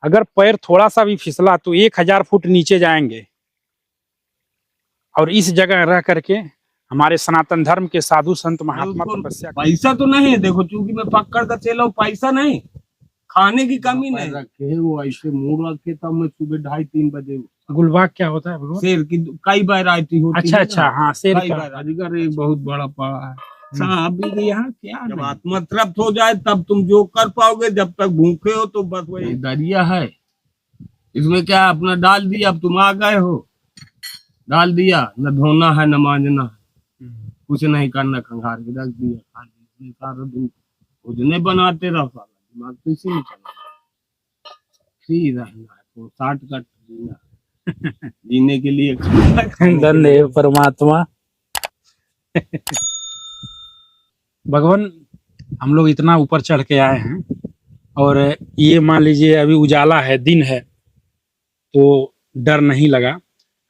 अगर पैर थोड़ा सा भी फिसला तो 1000 फुट नीचे जाएंगे। और इस जगह रह करके हमारे सनातन धर्म के साधु संत महात्मा तपस्या। पैसा तो नहीं है, देखो चूंकि मैं पकड़ कर चला, पैसा नहीं, खाने की कमी नहीं रखे, वो ऐसे मुंह रखे तब मैं सुबह 2:30-3 बजे। गुलबाग क्या होता है भगवान? शेर की कई वैरायटी होती है। अच्छा, हाँ शेर का। अजगर एक बहुत बड़ा पड़ा है, सांप भी यहाँ क्या। जब आत्मा तृप्त हो जाए तब तुम जो कर पाओगे, जब तक भूखे हो तो बस वही दरिया है। इसमें क्या अपना डाल दिया, अब तुम आ गए हो, डाल दिया, न धोना है न मांजना है, कुछ नहीं करना, खंगार के रख दिया, खाली सारा दिन भोजने बनाते रहो, सारा दिमाग तो इसी में चला फ्री रहना है, तो 60 कट जीना जीने के लिए। धन्य परमात्मा। भगवान हम लोग इतना ऊपर चढ़ के आए हैं और ये मान लीजिए अभी उजाला है, दिन है, तो डर नहीं लगा।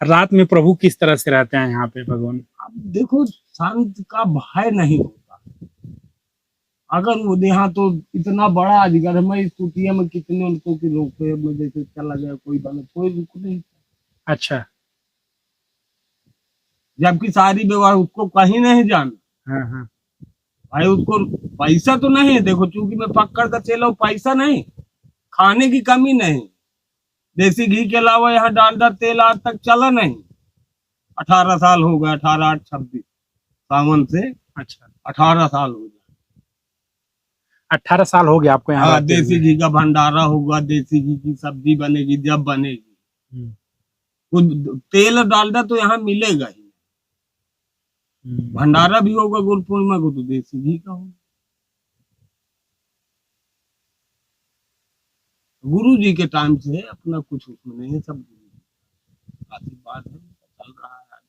रात में प्रभु किस तरह से रहते हैं यहाँ पे भगवान? अब देखो शांत का भय नहीं होता। अगर वो यहाँ तो इतना बड़ा अजगर है, मैं इस कुटिया में कितने उनको की रोके, मैं जैसे चला गया कोई बने, कोई रुक नहीं। अच्छा, जबकि सारी व्यवहार उसको कहीं नहीं जाना। हाँ। भाई उसको पैसा तो नहीं है, देखो चूंकि मैं पकड़ कर चला, पैसा नहीं, खाने की कमी नहीं, देसी घी के अलावा यहाँ डालडा तेल आज तक चला नहीं। 18 साल हो गए, 18-8-26 सावन से। अच्छा, 18 साल हो गए। 18 साल हो गया आपको यहाँ? हाँ, देसी घी का भंडारा होगा, देसी घी की सब्जी बनेगी, जब बनेगी वो तेल डालडा तो यहाँ मिलेगा ही। भंडारा भी होगा गुरु पूर्णिमा को तो देसी घी का होगा। गुरु जी के टाइम से है, अपना कुछ उसमें नहीं है, सब आशीर्वाद है, चल रहा है।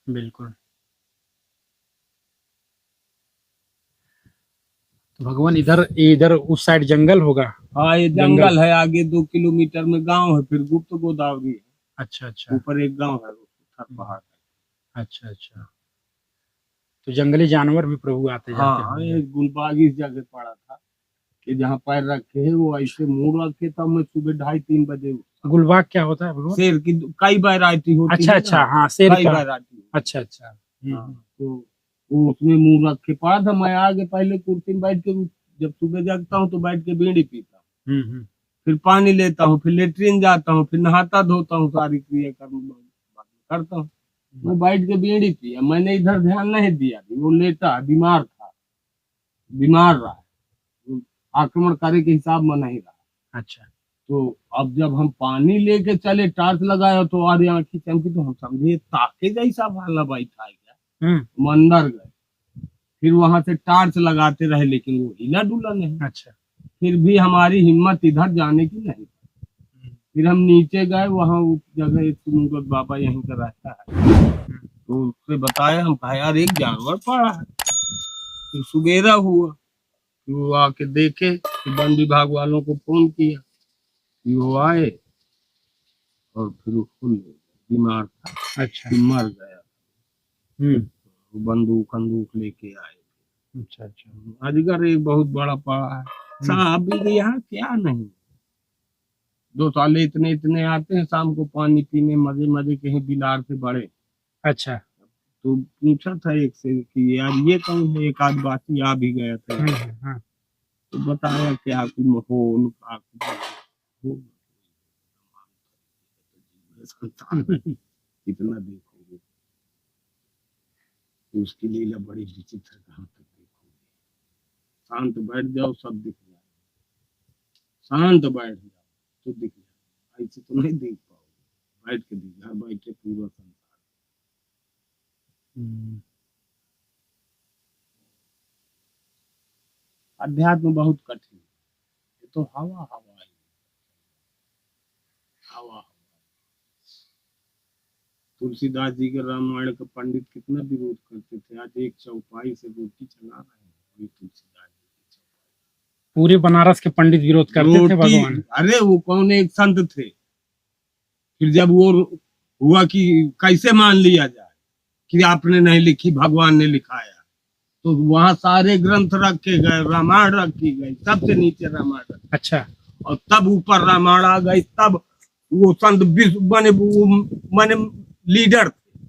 बिल्कुल। तो भगवान इधर उस साइड जंगल होगा? हाँ, ये जंगल है, आगे 2 किलोमीटर में गांव है, फिर गुप्त गोदावरी है। अच्छा, ऊपर एक गांव है, पहाड़। अच्छा। तो जंगली जानवर भी प्रभु आते जाते हैं? हाँ, ये गुलबाग इस जगह पड़ा था कि जहाँ पैर रखे है, वो ऐसे मुंह रखे तब मैं सुबह 2:30-3 बजे। गुलबाग क्या होता है भगवान? शेर की कई वैरायटी होती है। अच्छा, हाँ शेर कई का। वैरायटी। अच्छा। तो वो उसमें मुंह रख के पड़ा था, मैं आगे पहले कुर्सी में बैठ के, जब सुबह जागता हूँ तो बैठ के बीड़ी पीता हूँ, फिर पानी लेता हूँ, फिर लेटरिन जाता हूँ, फिर नहाता धोता हूँ, सारी क्रिया करता हूँ। मैं बैठ के बीड़ी पिया, मैंने इधर ध्यान नहीं दिया, वो लेटा बीमार था, बीमार रहा, आक्रमण करे के हिसाब में नहीं रहा। अच्छा। तो अब जब हम पानी लेके चले, टार्च लगाया तो आधी आंखी चमकी, तो हम समझे ताके जैसा वाला बैठा है क्या, मंदिर गए, फिर वहां से टार्च लगाते रहे, लेकिन वो हिला डुला नहीं। अच्छा। फिर भी हमारी हिम्मत इधर जाने की नहीं। फिर हम नीचे गए, वहां उस जगह एक सुमुगत बाबा यहीं का रहता है, तो उससे बताया, हम कहा यार एक जानवर पड़ा है। फिर सुबेरा हुआ, वो आके देखे, वन विभाग वालों को फोन किया, वो आए और फिर उसको बीमार था। अच्छा। मर गया। बंदूक लेके आए। अच्छा। अजगर एक बहुत बड़ा पड़ा है, सांप भी यहाँ क्या नहीं। 2 साले इतने आते हैं शाम को पानी पीने, मजे कहीं बिलार से बड़े। अच्छा। तो पूछा था एक से कि यार ये कौन है, एक आध बाती आ भी गया था। तो बताया कि आपकी माहौल इतना देखोगे तो उसकी लीला बड़ी विचित्र, कहाँ तक देखोगे। शांत बैठ जाओ, सब दिख जाए, शांत बैठ जाओ तो दिख जाए, ऐसे तो नहीं देख पाओगे, बैठ के दिख जाए, बैठे पूरा संसार। अध्यात्म बहुत कठिन, ये तो हवा तुलसीदास जी के रामायण का पंडित कितना विरोध करते थे, आज एक चौपाई से रोटी चला रहे हैं। तुलसीदास जी पूरे बनारस के पंडित विरोध करते थे भगवान। अरे वो कौन एक संत थे, फिर जब वो हुआ कि कैसे मान लिया जाए कि आपने नहीं लिखी, भगवान ने लिखाया, तो वहाँ सारे ग्रंथ रखे गए, रामायण रखी गई, सबसे नीचे रामायण रखी। अच्छा और तब ऊपर रामायण आ गई। तब वो संत विश्व माने लीडर थे,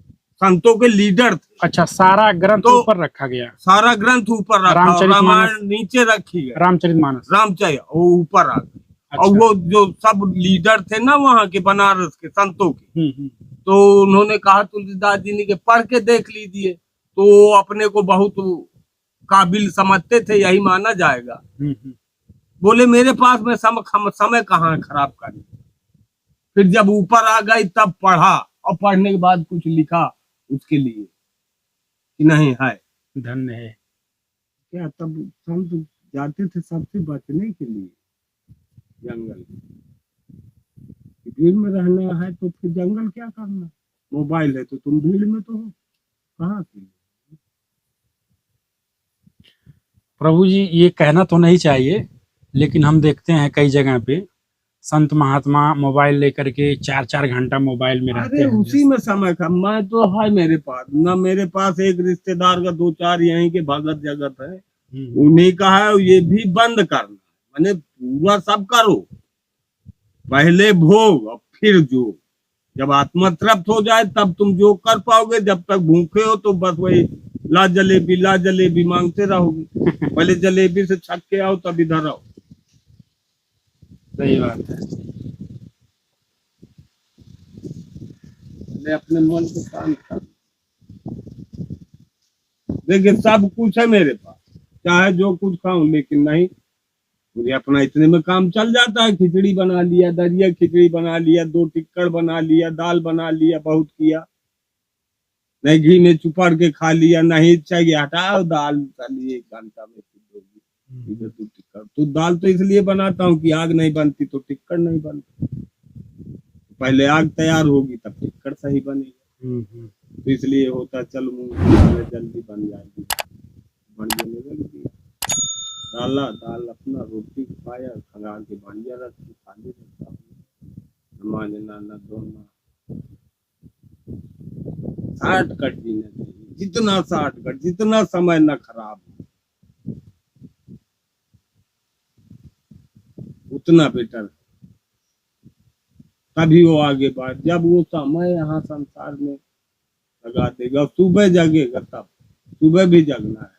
संतों के लीडर थे। अच्छा, सारा ग्रंथ तो ऊपर रखा गया। सारा ग्रंथ ऊपर रखा और रामचरितमानस रामायण नीचे रखी गई। रामचरितमानस रामचरित वो ऊपर आ गई। अच्छा। और वो जो सब लीडर थे ना वहाँ के बनारस के संतों के, हम्म। तो उन्होंने कहा तुलसीदास जी ने कि पढ़ के देख लीजिए। तो वो अपने को बहुत काबिल समझते थे, यही माना जाएगा। बोले मेरे पास में समय कहाँ खराब करें। फिर जब ऊपर आ गई तब पढ़ा, और पढ़ने के बाद कुछ लिखा उसके लिए कि नहीं है धन्य है। क्या तब संत जाते थे सबसे बचने के लिए जंगल। भीड़ में रहना है तो फिर जंगल क्या करना। मोबाइल है तो तुम भीड़ में तो हो, कहाँ से। प्रभु जी, ये कहना तो नहीं चाहिए, लेकिन हम देखते हैं कई जगह पे संत महात्मा मोबाइल लेकर के 4-4 घंटा मोबाइल में रहते अरे हैं। उसी में समय का मैं तो है मेरे पास ना, मेरे पास एक रिश्तेदार का 2-4 यहीं के भगत जगत है, उन्हीं का है। ये भी बंद करना, माने पूरा सब करो, पहले भोग और फिर जो। जब आत्मा तृप्त हो जाए तब तुम जो कर पाओगे। जब तक भूखे हो तो बस वही ला जलेबी मांगते रहोगे। पहले जलेबी से छक के आओ तब इधर आओ। सही बात है। अपने मन को शांत कर। देखिए सब कुछ है मेरे पास, चाहे जो कुछ खाऊं, लेकिन नहीं, मुझे अपना इतने में काम चल जाता है। खिचड़ी बना लिया, दरिया खिचड़ी बना लिया, 2 टिक्कड़ बना लिया, दाल बना लिया, बहुत किया। नहीं घी में चुपड़ के खा लिया, नहीं चाहिए हटाओ दाल चलिए 1 घंटा में इधर 2 टिक्कड़। तो दाल तो इसलिए बनाता हूँ कि आग नहीं बनती तो टिक्कड़ नहीं बनती। पहले आग तैयार होगी तब टिक्कड़ सही बनेगा। तो इसलिए होता चल मूंग की दाल जल्दी बन जाएगी, बढ़िया लग गई। डाला दाल अपना, रोटी खाया, खंगाल के भांडिया रखी, खाली रहता हूँ। मांजना न धोना, शॉर्टकट जीना चाहिए, जितना शॉर्टकट, जितना समय न खराब हो उतना बेटर है। तभी वो आगे बढ़। जब वो समय यहाँ संसार में लगा देगा, सुबह जगेगा, तब सुबह भी जगना है।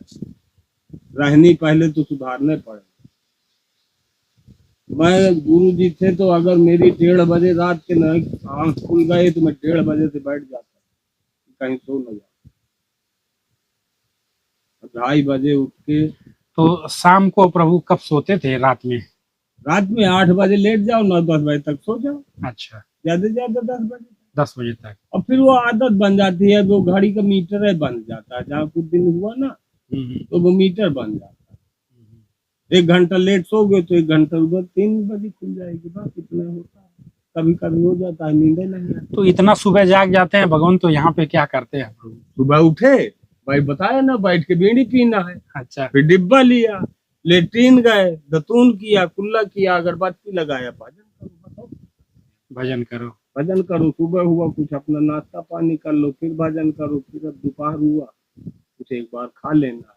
रहनी पहले तो सुधारने पड़े। मैं गुरु जी थे तो अगर मेरी 1:30 बजे रात के न आंख खुल गए तो मैं 1:30 बजे से बैठ जाता, कहीं सो न जाता। 2:30 बजे उठ के। तो शाम को प्रभु कब सोते थे? रात में? रात में 8 बजे लेट जाओ, 9-10 बजे तक सो जाओ। अच्छा, ज्यादा से ज्यादा 10 बजे, 10 बजे तक। और फिर वो आदत बन जाती है। वो घड़ी का मीटर है बन जाता है, जहाँ कुछ दिन हुआ ना तो वो मीटर बन जाता है। 1 घंटा लेट सो गए तो 1 घंटा उधर 3 बजे खुल जाएगी, बस इतना होता है। कभी कभी हो जाता है, नींद नहीं आती। तो इतना सुबह जाग जाते हैं भगवान, तो यहाँ पे क्या करते हैं प्रभु? सुबह उठे, भाई बताया ना, बैठ के बीड़ी पीना है। अच्छा, फिर डिब्बा लिया, लेट्रिन गए, दतून किया, कुल्ला किया, अगरबत्ती लगाया, भजन करो। बताओ, भजन करो। भजन करो। सुबह हुआ कुछ अपना नाश्ता पानी कर लो, फिर भजन करो। फिर अब दोपहर हुआ कुछ एक बार खा लेना है।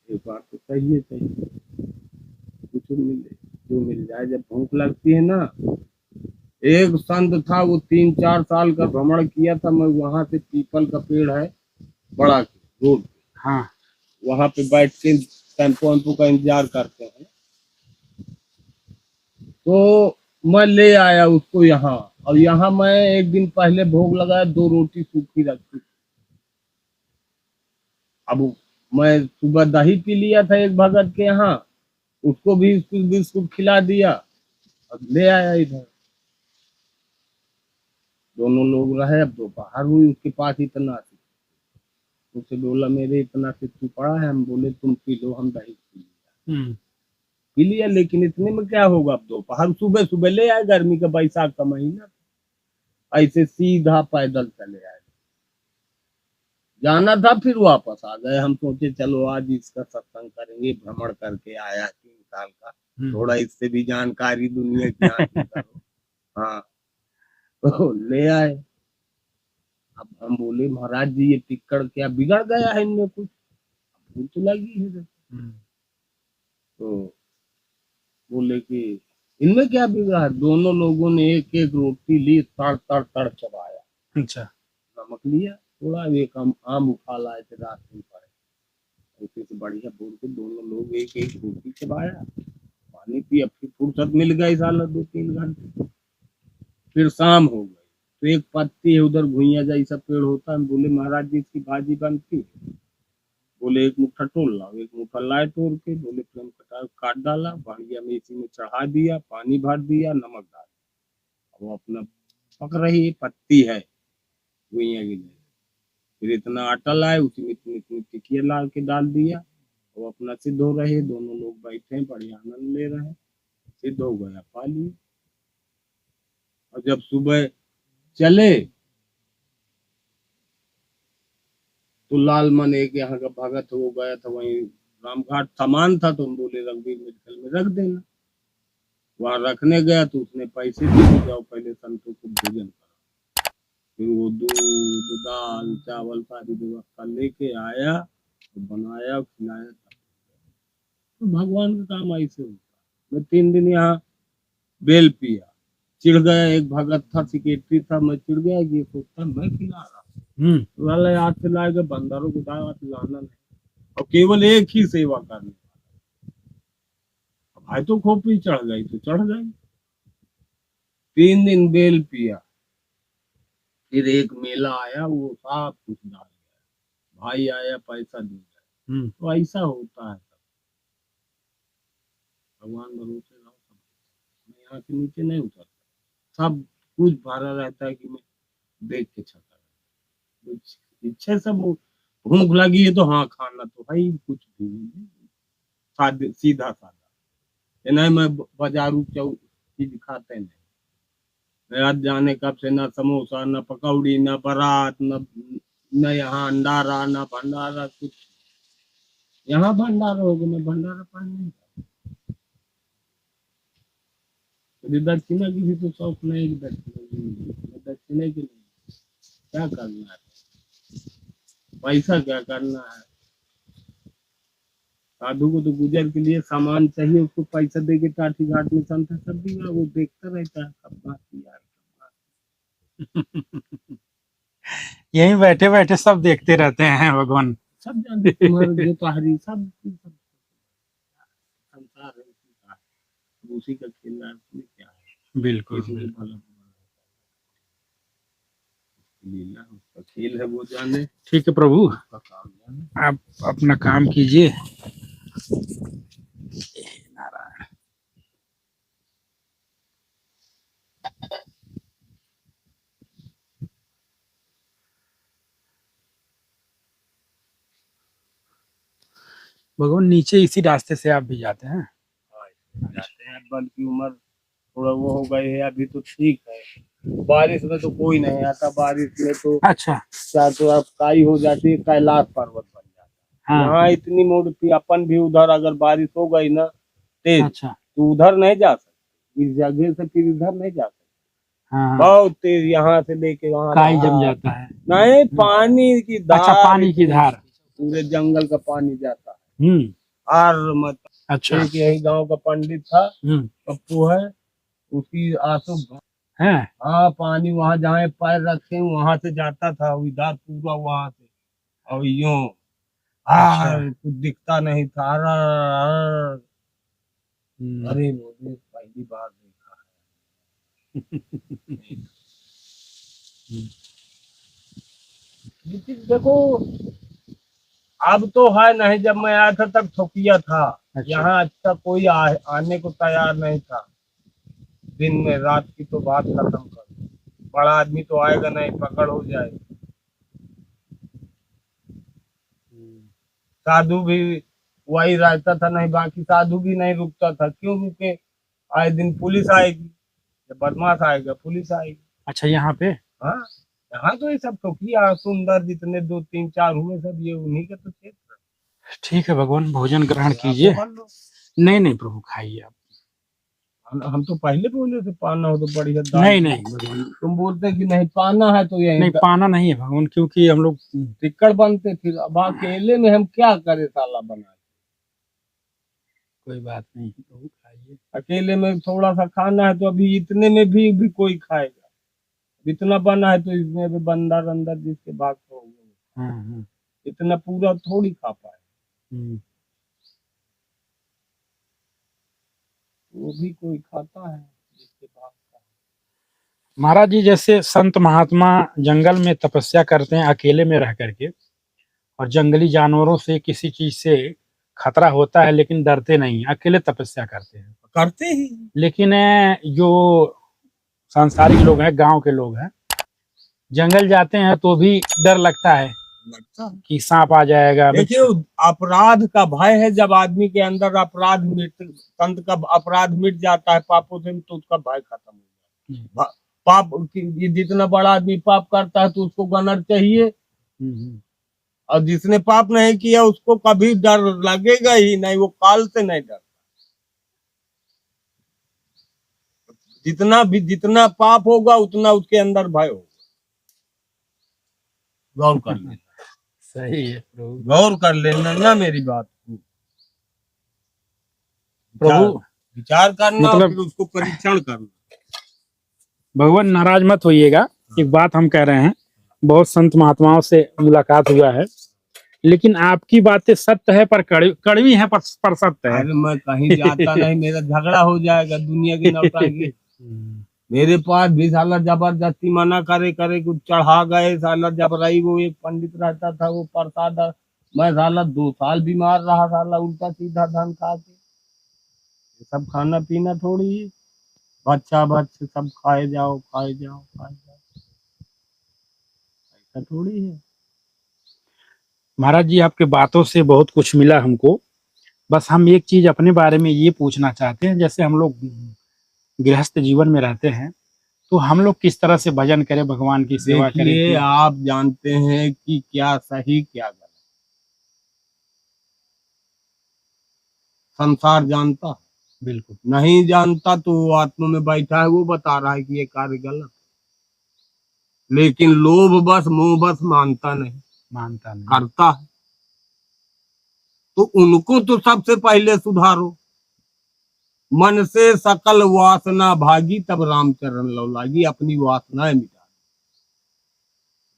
एक बार तो चाहिए कुछ मिले, जो मिल जाए। जब भूख लगती है ना, एक संत था, वो 3-4 साल का भ्रमण किया था। मैं वहां से, पीपल का पेड़ है बड़ा रोड, हाँ, वहां पे बैठ के टेम्पो वेम्पो का इंतजार करते हैं। तो मैं ले आया उसको यहाँ, और यहाँ मैं एक दिन पहले भोग लगाया, 2 रोटी सूखी रखी। अब मैं सुबह दही पी लिया था एक भगत के यहाँ, उसको भी बिस्कुट खिला दिया और ले आया इधर। दोनों लोग रहे। अब दोपहर हुई, उसके पास इतना, उससे बोला मेरे इतना सिद्धू पड़ा है। हम बोले तुम पी लो, हम दही पी लिया। लेकिन इतने में क्या होगा, अब दोपहर, सुबह सुबह ले आए, गर्मी का बैसाख का महीना, ऐसे सीधा पैदल चले आए। जाना था, फिर वापस आ गए। हम सोचे चलो आज इसका सत्संग करेंगे, भ्रमण करके आया 3 साल का, थोड़ा इससे भी जानकारी दुनिया की हासिल करो। हाँ, तो ले आए। अब हम बोले महाराज जी ये टिक्कड़ क्या बिगड़ गया है इनमें कुछ, भूख तो लगी है। तो बोले कि इनमें क्या बिगड़ा है, दोनों लोगों ने एक एक रोटी ली, तड़ तड़ तड़ चबाया। अच्छा। नमक लिया थोड़ा, एक आम उठा लाए थे रात में पड़े, उसी से बढ़िया बोल के दोनों लोग एक एक रोटी चबाया, पानी पिया, फिर फुर्सत मिल गई साला 2-3 घंटे। फिर शाम हो गई तो एक पत्ती है उधर घुइया जैसा पेड़ होता है, बोले महाराज जी इसकी भाजी बनती है। बोले एक मुट्ठा तोड़ लाओ, एक मुट्ठा लाए तोड़ के, बोले प्रेम कटार काट डाला, बढ़िया में इसी में चढ़ा दिया, पानी भर दिया, नमक डाल, वो अपना पक रही पत्ती है घुइया की। फिर इतना आटा लाए, उसी में इतनी इतनी टिकिया ला के डाल दिया, वो अपना सिद्ध हो रहे, दोनों लोग बैठे हैं बढ़िया आनंद ले रहे हैं, सिद्ध हो गया, पा लिए। और जब सुबह चले तो लाल मन एक यहाँ का भगत हो गया था, वहीं रामघाट सामान था, तो हम बोले रघुवीर मेडिकल में रख देना। वहां रखने गया तो उसने पैसे दे, जाओ पहले संतों को भोजन करो। फिर वो दूध दाल चावल सारी व्यवस्था लेके आया, तो बनाया खिलाया। तो भगवान का काम ऐसे होता। मैं 3 दिन यहाँ बेल पिया, चिढ़ गया, एक भगत था सेक्रेटरी था, मैं चिढ़ गया कि ये सोचता मैं खिला रहा, वाला याद से लाएगा, बंदरों को दावत लाना नहीं, और केवल एक ही सेवा करने। भाई तो खोपड़ी चढ़ गई तो चढ़ गई। 3 दिन बेल पिया, फिर एक मेला आया, वो सब कुछ डाल गया, भाई आया पैसा दे गया। तो ऐसा होता है। भगवान भरोसे रहो, सब मैं यहाँ के नीचे नहीं उतरता, सब कुछ भरा रहता है कि मैं देख के छका, कुछ इच्छा सब भूख लगी है तो हाँ खाना तो भाई कुछ भी नहीं, सादे सीधा सादा। ये नहीं मैं बाजारू चीज खाते नहीं, रात जाने कब से ना समोसा ना पकौड़ी ना बारात न यहाँ अंडारा ना भंडारा कुछ। यहाँ भंडारा होगा, मैं भंडारा पान नहीं खाता। दक्षिणा की भी तो शौक नहीं कि दक्षिणा की नहीं, क्या करना है, पैसा क्या करना है। साधु को तो गुजर के लिए सामान चाहिए, उसको पैसा दे के काठी घाट में संत सब भी वो देखता रहता है कब बात यार। यहीं बैठे बैठे सब देखते रहते हैं भगवान, सब जानते तुम्हारे जो ताहरी सब संसार है, उसी का खेल है, क्या है। बिल्कुल भला लीला उसका खेल है, वो जाने। ठीक है प्रभु, उसका काम जाने। आप अपना काम कीजिए। नारायण। भगवान नीचे इसी रास्ते से आप भी जाते हैं? जाते हैं, बल्कि उम्र थोड़ा वो हो गई है, अभी तो ठीक है। बारिश में तो कोई नहीं आता, बारिश में तो अच्छा, क्या तो अब काई हो जाती है, कैलाश पर्वत बन जाता है। हाँ। यहाँ इतनी मूर्ति, अपन भी उधर अगर बारिश हो गई ना तेज, अच्छा, तो उधर नहीं जा सकते, इस जगह से फिर इधर नहीं जा सकते। हाँ। बहुत तेज, यहाँ से लेके वहाँ काई जम जाता है। नहीं, पानी की धार। अच्छा, पानी की धार, पूरे जंगल का पानी जाता है। और मत अच्छा। एक यही गांव का पंडित था, पप्पू है, उसकी आंसू है। हाँ, पानी वहाँ जहाँ पैर रखे वहां से जाता था, इधर पूरा वहां से, और यूं कुछ दिखता नहीं था। अरे मुझे पहली बार देखा है। देखो अब तो है नहीं, जब मैं आया था तब ठोकिया था। अच्छा। यहाँ अच्छा कोई आने को तैयार नहीं था। दिन में, रात की तो बात खत्म कर, बड़ा आदमी तो आएगा नहीं, पकड़ हो जाएगी। साधु भी वही रहता था, नहीं बाकी साधु भी नहीं रुकता था। क्यों रुके, आए दिन पुलिस आएगी, जब बदमाश आएगा पुलिस आएगी। अच्छा, यहाँ पे? हाँ, यहाँ तो ये सब ठोकिया सुंदर जितने 2, 3, 4 हुए सब ये उन्हीं का तो क्षेत्र। ठीक है भगवान, भोजन ग्रहण कीजिए। नहीं नहीं प्रभु, खाइए आप। हम तो पहले बोले थे पाना हो तो बढ़िया दाल। नहीं नहीं भगवान, तुम बोलते कि नहीं पाना है तो यही नहीं पाना नहीं है भगवान, क्योंकि हम लोग टिक्कड़ बनते फिर अब अकेले में हम क्या करें साला बना। कोई बात नहीं प्रभु, खाइए। अकेले में थोड़ा सा खाना है तो अभी इतने में भी कोई खाएगा। इतना बना है तो इसमें भी बंदर अंदर जिसके भाग हो गए, हाँ। इतना पूरा थोड़ी खा पाए। हम्म। वो भी कोई खाता है जिसके भाग का। महाराज जी, जैसे संत महात्मा जंगल में तपस्या करते हैं अकेले में रह करके, और जंगली जानवरों से किसी चीज से खतरा होता है लेकिन डरते नहीं, अकेले तपस्या करते हैं। करते ही। लेकिन जो सांसारिक लोग हैं, गांव के लोग हैं, जंगल जाते हैं तो भी डर लगता है कि सांप आ जाएगा। देखिए अपराध का भय है, जब आदमी के अंदर अपराध संत का अपराध मिट जाता है पापों से, तो उसका भय खत्म हो जाता है। पाप जितना बड़ा आदमी पाप करता है तो उसको गनर चाहिए, और जिसने पाप नहीं किया उसको कभी डर लगेगा ही नहीं, वो काल से नहीं डरता। जितना पाप होगा उतना उसके अंदर भय होगा। गौर कर लेना। सही है प्रभु, गौर कर लेना ना मेरी बात प्रभु। विचार करना, मतलब फिर उसको परीक्षण करना। भगवान नाराज मत होइएगा, एक बात हम कह रहे हैं, बहुत संत महात्माओं से मुलाकात हुआ है, लेकिन आपकी बातें सत्य है पर कड़वी है, पर सत्य है। अरे मैं कहीं जाता नहीं, मेरा झगड़ा हो जाएगा दुनिया की नौटंकी। मेरे पास भी साला जबरदस्ती मना करे कुछ चढ़ा गए साला जबराई। वो एक पंडित रहता था, वो प्रसाद, मैं साला 2 साल बीमार रहा साला, उल्टा सीधा धन खा के। सब खाना पीना थोड़ी है, बच्चा सब खाए जाओ ऐसा थोड़ी है। महाराज जी, आपके बातों से बहुत कुछ मिला हमको। बस हम एक चीज अपने बारे में ये पूछना चाहते हैं, जैसे हम लोग गृहस्थ जीवन में रहते हैं तो हम लोग किस तरह से भजन करें, भगवान की सेवा करें? देखिए आप जानते हैं कि क्या सही क्या गलत संसार जानता है, बिल्कुल नहीं जानता तो वो आत्मा में बैठा है, वो बता रहा है कि ये कार्य गलत, लेकिन लोभ बस मोह बस मानता नहीं करता है। तो उनको तो सबसे पहले सुधारो, मन से सकल वासना भागी, तब रामचरण लो लागी। अपनी वासनाएं मिटा,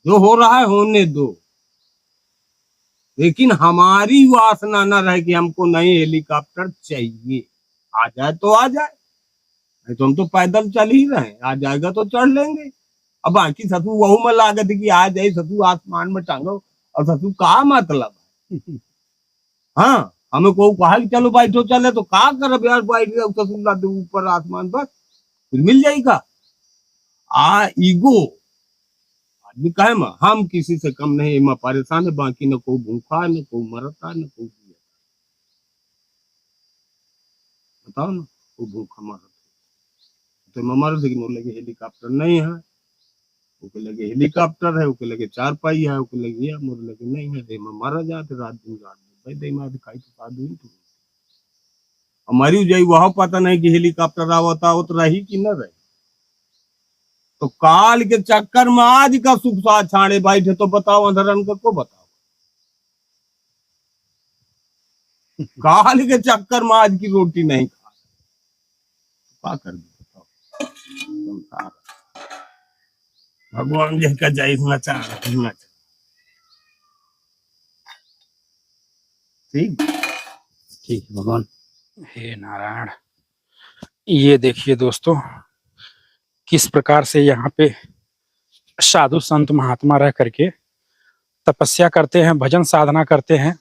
जो हो रहा है होने दो, लेकिन हमारी वासना न रहे कि हमको नए हेलीकॉप्टर चाहिए। आ जाए तो आ जाए, नहीं तो हम तो पैदल चल ही रहे हैं, आ जाएगा तो चढ़ लेंगे। अब बाकी सतु वहू में लागत कि आ जाए सतु आसमान में टांगो, और सतु का मतलब है। हाँ, हमें को कहा कि चलो बैठो चले, तो का कर यार, बैठ गया सतु ऊपर आसमान पर, फिर मिल जाएगा। ईगो आदमी कहे में हम किसी से कम नहीं, मैं परेशान है, बाकी न कोई भूखा है, न कोई मरता है, न कोई बताओ ना, कोई भूखा मरता तो मैं मर से मोर लगे हेलीकॉप्टर नहीं है, ओके लगे हेलीकॉप्टर है, ओके लगे 4 पहिया है, ओके लगे या मोर लगे नहीं है, दे मैं मर जाते रात दिन भाई दे मैं दिखाई तो साधु ही तो हमारी जाई वहां पता नहीं कि हेलीकॉप्टर आवता हो तो रही कि न रही। तो काल के चक्कर में आज का सुख साथ छाड़े बैठे, तो बताओ अंधरन को बताओ। काल के चक्कर में आज की रोटी नहीं खा, क्या कर दे बताओ। संसार भगवान जी का जाए नचा ठीक ठीक है भगवान। हे नारायण, ये देखिए दोस्तों, किस प्रकार से यहाँ पे साधु संत महात्मा रह करके तपस्या करते हैं, भजन साधना करते हैं।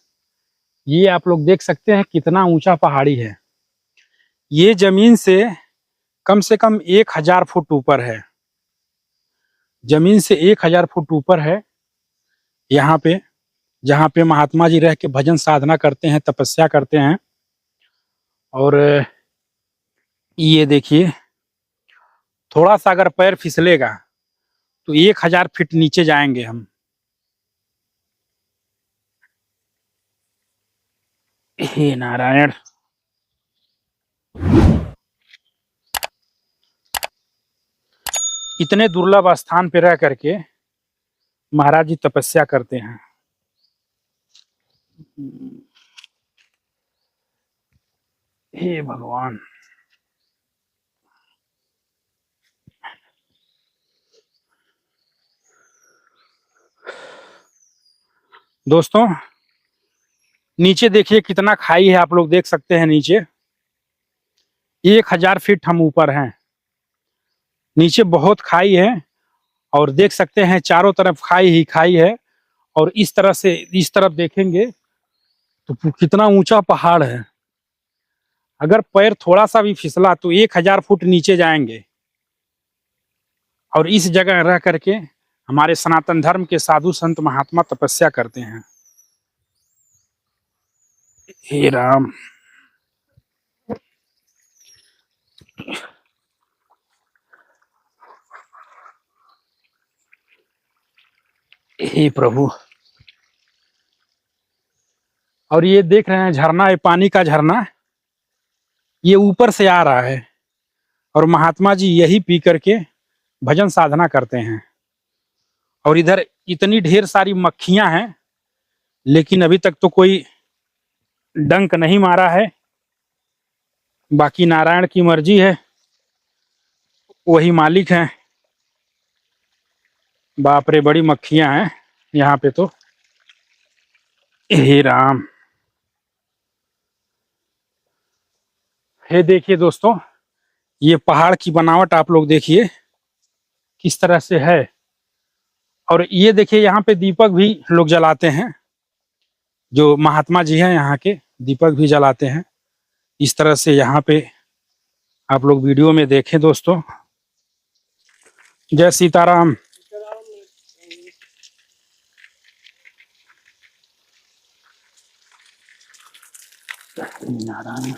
ये आप लोग देख सकते हैं कितना ऊंचा पहाड़ी है। ये जमीन से कम 1000 फुट ऊपर है, जमीन से 1000 फुट ऊपर है यहाँ पे, जहाँ पे महात्मा जी रह के भजन साधना करते हैं, तपस्या करते हैं। और ये देखिए, थोड़ा सा अगर पैर फिसलेगा तो 1000 फीट नीचे जाएंगे हम। हे नारायण। इतने दुर्लभ स्थान पे रह करके महाराज जी तपस्या करते हैं। हे भगवान। दोस्तों नीचे देखिए कितना खाई है, आप लोग देख सकते हैं नीचे 1000 फीट हम ऊपर हैं। नीचे बहुत खाई है और देख सकते हैं चारों तरफ खाई ही खाई है। और इस तरह से इस तरफ देखेंगे तो कितना ऊंचा पहाड़ है। अगर पैर थोड़ा सा भी फिसला तो 1000 फुट नीचे जाएंगे। और इस जगह रह करके हमारे सनातन धर्म के साधु संत महात्मा तपस्या करते हैं। हे राम। हे प्रभु। और ये देख रहे हैं झरना, ये पानी का झरना ये ऊपर से आ रहा है और महात्मा जी यही पी करके भजन साधना करते हैं। और इधर इतनी ढेर सारी मक्खियां हैं, लेकिन अभी तक तो कोई डंक नहीं मारा है। बाकी नारायण की मर्जी है, वही मालिक हैं। बाप रे बड़ी मक्खियां हैं यहाँ पे तो। हे राम। हे देखिए दोस्तों, ये पहाड़ की बनावट आप लोग देखिए किस तरह से है। और ये देखिए यहाँ पे दीपक भी लोग जलाते हैं, जो महात्मा जी हैं यहाँ के दीपक भी जलाते हैं। इस तरह से यहाँ पे आप लोग वीडियो में देखें दोस्तों। जय सीताराम। नारायण।